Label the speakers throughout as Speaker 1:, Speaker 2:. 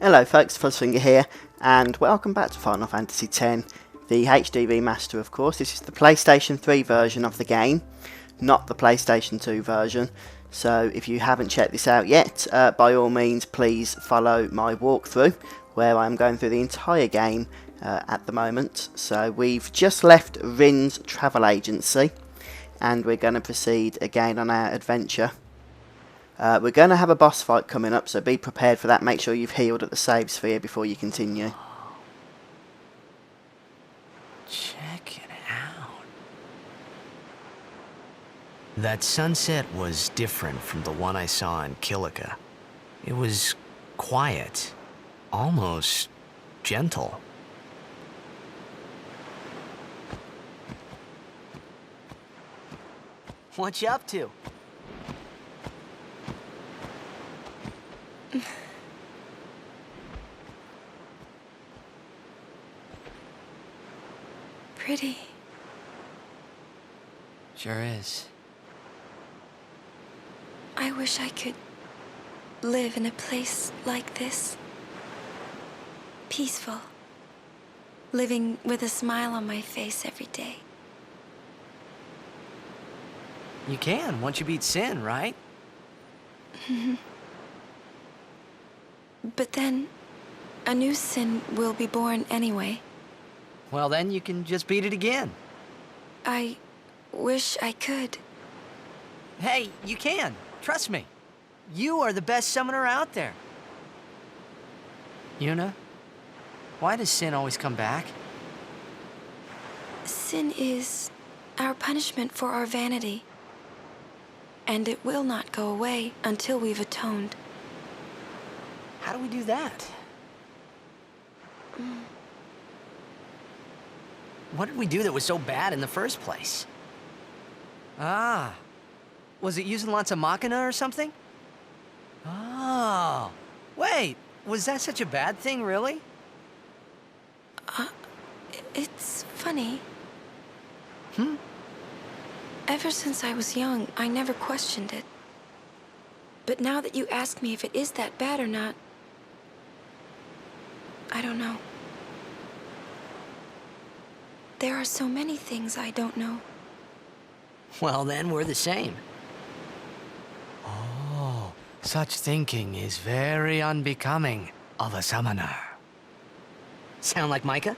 Speaker 1: Hello folks, Fuzzfinger here, and welcome back to Final Fantasy X, the HD Remaster of course. This is the PlayStation 3 version of the game, not the PlayStation 2 version. So if you haven't checked this out yet, by all means please follow my walkthrough, where I'm going through the entire game at the moment. So we've just left Rin's travel agency, and we're going to proceed again on our adventure. We're going to have a boss fight coming up, so be prepared for that. Make sure you've healed at the save sphere before you continue.
Speaker 2: Check it out. That sunset was different from the one I saw in Kilika. It was quiet, almost gentle.
Speaker 3: What you up to?
Speaker 4: Pretty.
Speaker 3: Sure is.
Speaker 4: I wish I could live in a place like this. Peaceful. Living with a smile on my face every day.
Speaker 3: You can, once you beat Sin, right?
Speaker 4: But then, a new sin will be born anyway.
Speaker 3: Well, then you can just beat it again.
Speaker 4: I wish I could.
Speaker 3: Hey, you can. Trust me. You are the best summoner out there. Yuna, why does Sin always come back?
Speaker 4: Sin is our punishment for our vanity. And it will not go away until we've atoned.
Speaker 3: How do we do that? What did we do that was so bad in the first place? Ah. Was it using lots of Machina or something? Oh. Wait, was that such a bad thing, really?
Speaker 4: It's funny. Ever since I was young, I never questioned it. But now that you ask me if it is that bad or not, I don't know. There are so many things I don't know.
Speaker 3: Well, then we're the same. Oh, such thinking is very unbecoming of a summoner. Sound like Micah?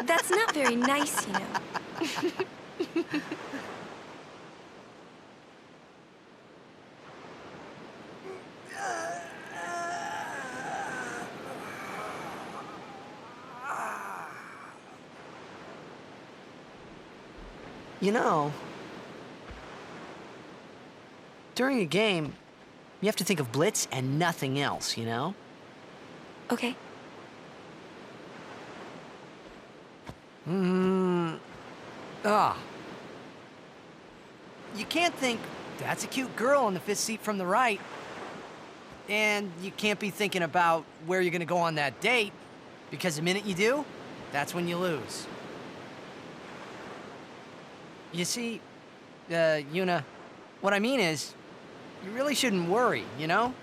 Speaker 4: That's not very nice, you know.
Speaker 3: You know, during a game, you have to think of Blitz and nothing else, you know?
Speaker 4: Okay.
Speaker 3: You can't think, that's a cute girl in the fifth seat from the right. And you can't be thinking about where you're gonna go on that date, because the minute you do, that's when you lose. You see, Yuna, what I mean is, you really shouldn't worry, you know?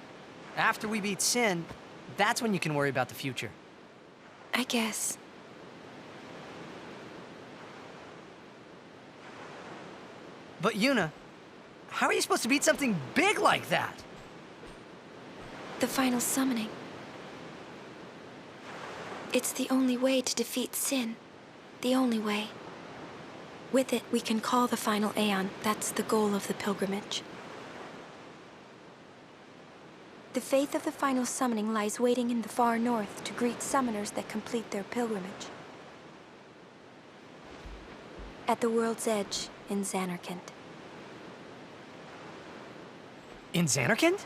Speaker 3: After we beat Sin, that's when you can worry about the future.
Speaker 4: I guess.
Speaker 3: But Yuna, how are you supposed to beat something big like that?
Speaker 4: The final summoning. It's the only way to defeat Sin. The only way. With it, we can call the final Aeon. That's the goal of the pilgrimage. The faith of the final summoning lies waiting in the far north to greet summoners that complete their pilgrimage. At the world's edge in Xanarkand.
Speaker 3: In Xanarkand?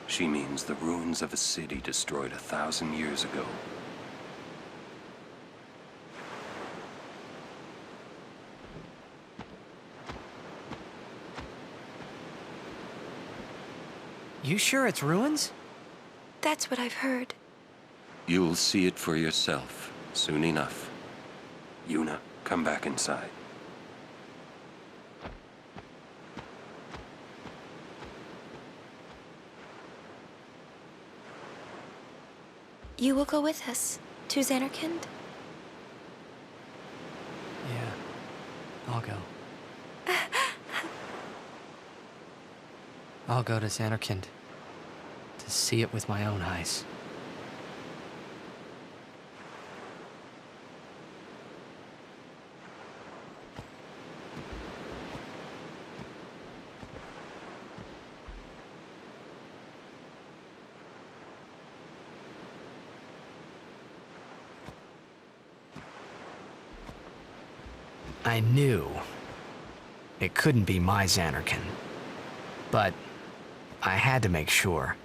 Speaker 5: She means the ruins of a city destroyed 1,000 years ago.
Speaker 3: You sure it's ruins?
Speaker 4: That's what I've heard.
Speaker 5: You'll see it for yourself soon enough. Yuna, come back inside.
Speaker 4: You will go with us to Xanarkand?
Speaker 3: Yeah, I'll go. I'll go to Xanarkand to see it with my own eyes.
Speaker 2: I knew it couldn't be my Xanarkand, but I had to make sure.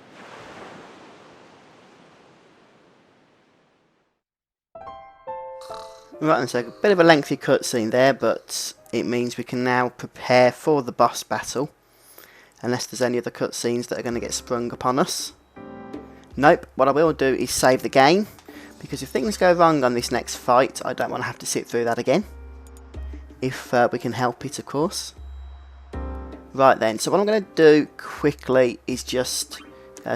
Speaker 1: Right, and so a bit of a lengthy cutscene there, but it means we can now prepare for the boss battle. Unless there's any other cutscenes that are going to get sprung upon us. Nope, what I will do is save the game, because if things go wrong on this next fight, I don't want to have to sit through that again. If we can help it, of course. Right then, so what I'm going to do quickly is just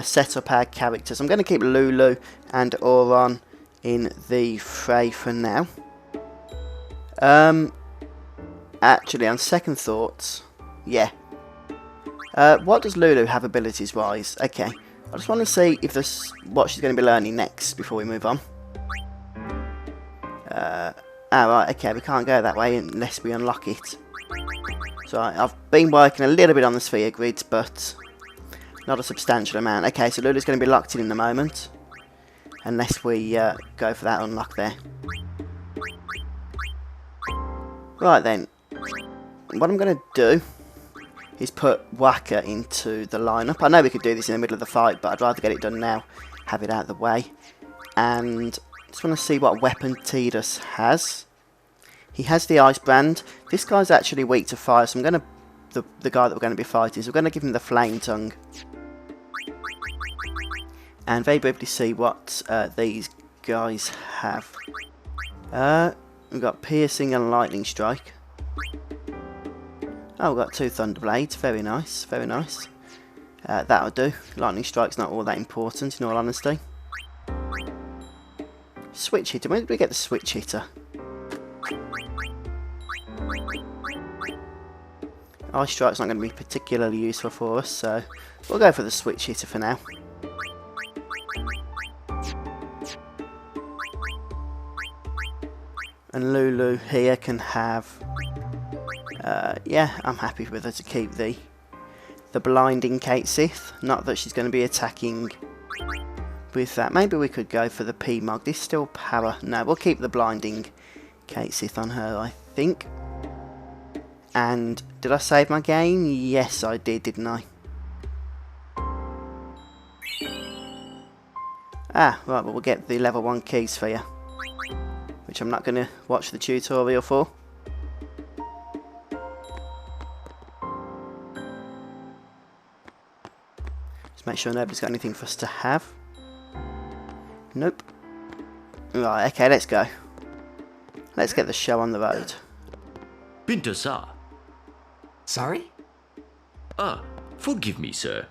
Speaker 1: set up our characters. I'm going to keep Lulu and Auron in the fray for now. Actually, on second thoughts, yeah. What does Lulu have abilities-wise? Okay, I just want to see if this what she's going to be learning next before we move on. Right, okay, we can't go that way unless we unlock it. So I've been working a little bit on the sphere grids, but not a substantial amount. Okay, so Lulu's going to be locked in a moment, unless we go for that unlock there. Right then, what I'm going to do is put Waka into the lineup. I know we could do this in the middle of the fight, but I'd rather get it done now, have it out of the way. And just want to see what weapon Tidus has. He has the Ice Brand. This guy's actually weak to fire, so I'm going to... The guy that we're going to be fighting, so we're going to give him the Flame Tongue. And very briefly see what these guys have. We've got Piercing and Lightning Strike. Oh, we've got 2 Thunder Blades. Very nice, very nice. That'll do. Lightning Strike's not all that important, in all honesty. Switch Hitter. When did we get the Switch Hitter? Ice Strike's not going to be particularly useful for us, so we'll go for the Switch Hitter for now. And Lulu here can have... yeah, I'm happy with her to keep the Blinding Kate Sith. Not that she's going to be attacking with that. Maybe we could go for the P-Mog. This still power. No, we'll keep the Blinding Kate Sith on her, I think. And did I save my game? Yes, I did, didn't I? Ah, right, well, we'll get the level 1 keys for you, which I'm not going to watch the tutorial for. Just make sure nobody's got anything for us to have. Nope. Right, okay, let's go. Let's get the show on the road.
Speaker 6: Pinto sa.
Speaker 3: Sorry?
Speaker 6: Forgive me, sir.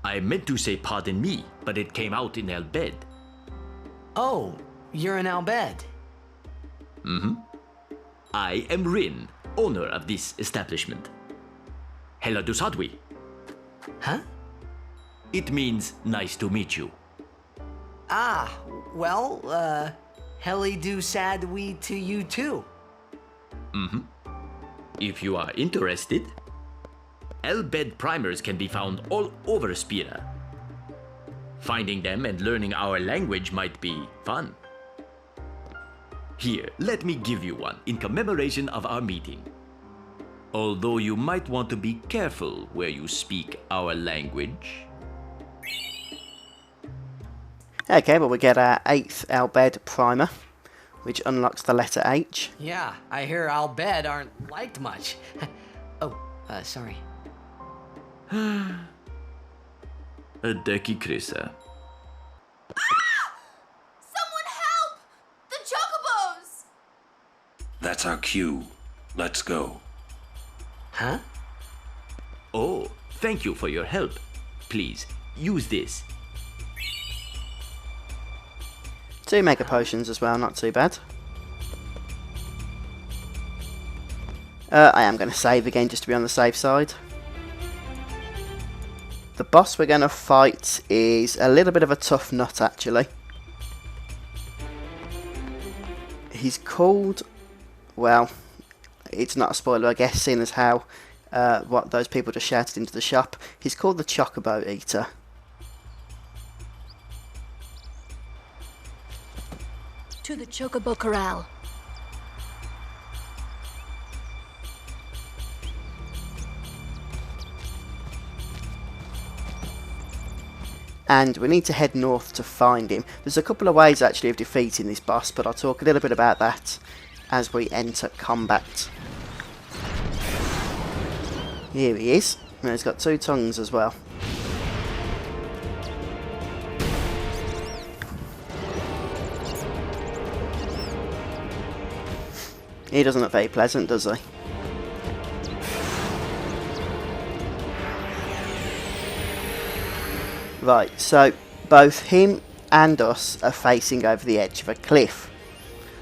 Speaker 6: I meant to say pardon me, but it came out in Al Bhed.
Speaker 3: Oh, you're in Al Bhed.
Speaker 6: Mm-hmm. I am Rin, owner of this establishment. Hela Dusadwi.
Speaker 3: Huh?
Speaker 6: It means nice to meet you.
Speaker 3: Ah, well, Heli do sad we to you too.
Speaker 6: Mm-hmm. If you are interested, Al Bhed primers can be found all over Spira. Finding them and learning our language might be fun. Here, let me give you one in commemoration of our meeting. Although you might want to be careful where you speak our language.
Speaker 1: Okay, well we get our 8th Al Bhed primer, which unlocks the letter H.
Speaker 3: Yeah, I hear Al Bhed aren't liked much. Oh, sorry.
Speaker 6: Adeki Krisa.
Speaker 7: Someone help! The Chocobos!
Speaker 5: That's our cue. Let's go.
Speaker 3: Huh?
Speaker 6: Oh, thank you for your help. Please, use this.
Speaker 1: 2 mega potions as well, not too bad. I am going to save again just to be on the safe side. The boss we're going to fight is a little bit of a tough nut actually. He's called, well, it's not a spoiler I guess, seeing as how what those people just shouted into the shop. He's called the Chocobo Eater.
Speaker 8: To the Chocobo Corral.
Speaker 1: And we need to head north to find him. There's a couple of ways actually of defeating this boss, but I'll talk a little bit about that as we enter combat. Here he is, and he's got 2 tongues as well. He doesn't look very pleasant, does he? Right, so both him and us are facing over the edge of a cliff.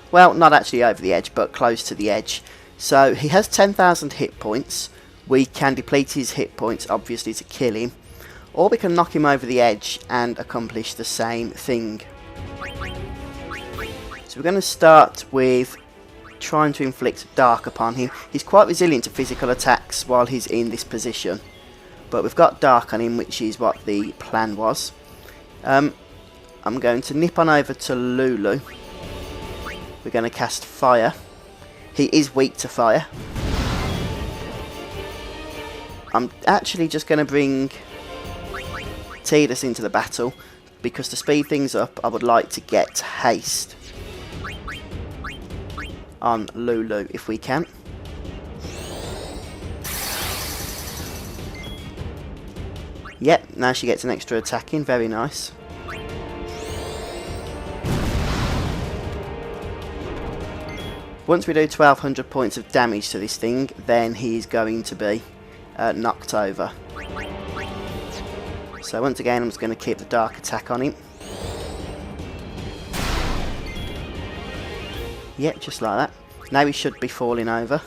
Speaker 1: Well, not actually over the edge, but close to the edge. So he has 10,000 hit points. We can deplete his hit points, obviously, to kill him. Or we can knock him over the edge and accomplish the same thing. So we're going to start with trying to inflict dark upon him. He's quite resilient to physical attacks while he's in this position. But we've got dark on him, which is what the plan was. I'm going to nip on over to Lulu. We're going to cast fire. He is weak to fire. I'm actually just going to bring Tidus into the battle, because to speed things up I would like to get haste on Lulu if we can. Yep, now she gets an extra attack in, very nice. Once we do 1200 points of damage to this thing, then he is going to be knocked over. So once again I'm just going to keep the dark attack on him. Yep, just like that. Now he should be falling over.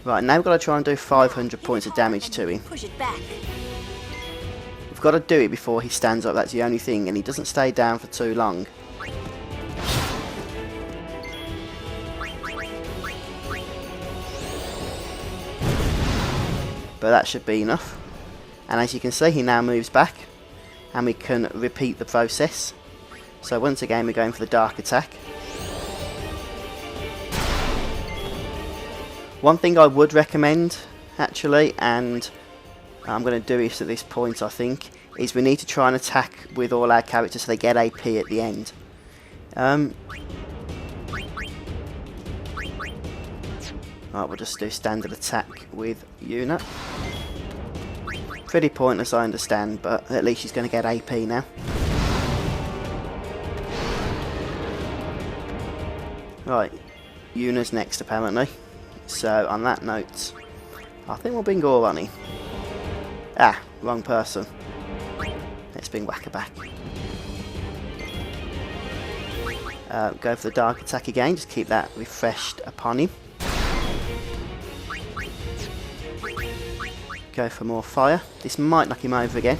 Speaker 1: Right, now we've got to try and do 500 points of damage to him.
Speaker 8: Push it back.
Speaker 1: We've got to do it before he stands up, that's the only thing, and he doesn't stay down for too long. But that should be enough. And as you can see, he now moves back, and we can repeat the process. So once again we're going for the dark attack. One thing I would recommend, actually, and I'm going to do this at this point I think, is we need to try and attack with all our characters so they get AP at the end. Right, we'll just do standard attack with Yuna. Pretty pointless, I understand, but at least she's going to get AP now. Right, Yuna's next apparently. So on that note, I think we'll bring Gorani. Ah, wrong person. Let's bring Whacker back. Go for the dark attack again, just keep that refreshed upon him. Go for more fire. This might knock him over again.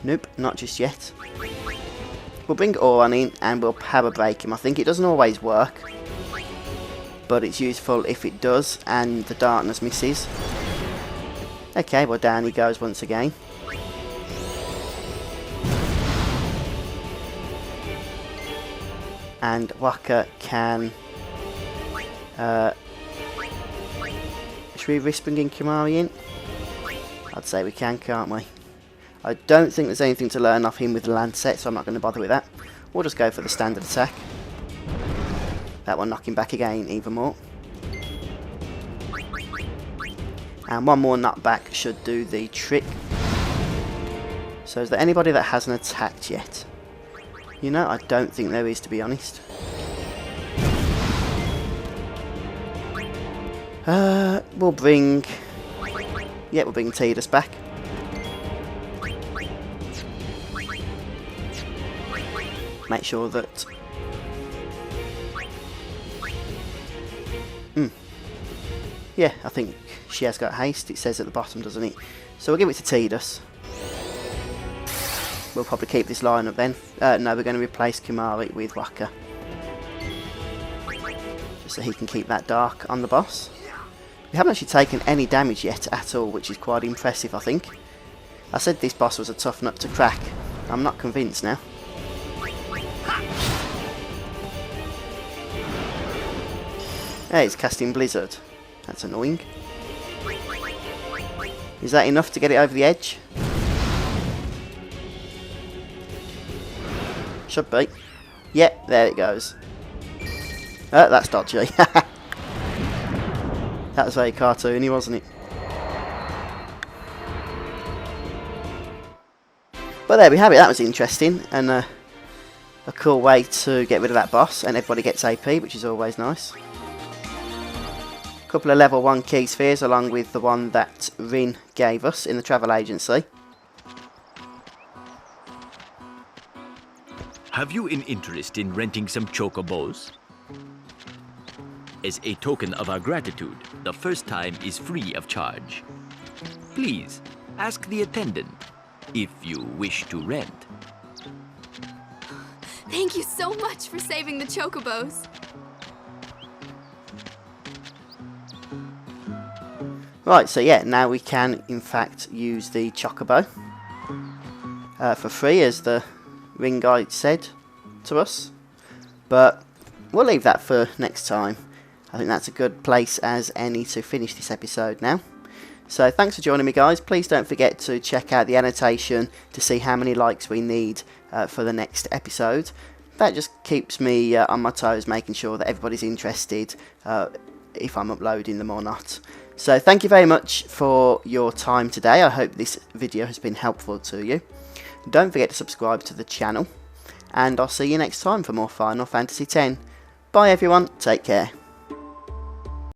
Speaker 1: Nope, not just yet. We'll bring Oran in and we'll power break him. I think it doesn't always work, but it's useful if it does and the darkness misses. Okay, well down he goes once again. And Waka can... should we risk bringing Kimari in? I'd say we can, can't we? I don't think there's anything to learn off him with the Lancet, so I'm not going to bother with that. We'll just go for the standard attack. That will knock him back again even more. And one more knockback should do the trick. So is there anybody that hasn't attacked yet? You know, I don't think there is, to be honest. We'll bring... yeah, we'll bring Tidus back. make sure that... Yeah, I think she has got haste, it says at the bottom, doesn't it? So we'll give it to Tidus. We'll probably keep this line up then. No, we're going to replace Kimari with Waka. Just so he can keep that dark on the boss. We haven't actually taken any damage yet at all, which is quite impressive, I think. I said this boss was a tough nut to crack. I'm not convinced now. Hey, it's casting Blizzard. That's annoying. Is that enough to get it over the edge? Should be. Yep, there it goes. Oh, that's dodgy. That was very cartoony, wasn't it? But there we have it, that was interesting, and a cool way to get rid of that boss, and everybody gets AP, which is always nice. Couple of level 1 key spheres along with the one that Rin gave us in the travel agency.
Speaker 6: Have you an interest in renting some chocobos? As a token of our gratitude, the first time is free of charge. Please, ask the attendant if you wish to rent.
Speaker 7: Thank you so much for saving the Chocobos.
Speaker 1: Right, so yeah, now we can in fact use the Chocobo for free, as the ring guide said to us. But we'll leave that for next time. I think that's a good place as any to finish this episode now. So thanks for joining me, guys. Please don't forget to check out the annotation to see how many likes we need for the next episode. That just keeps me on my toes, making sure that everybody's interested if I'm uploading them or not. So thank you very much for your time today. I hope this video has been helpful to you. Don't forget to subscribe to the channel, and I'll see you next time for more Final Fantasy X. Bye everyone, take care.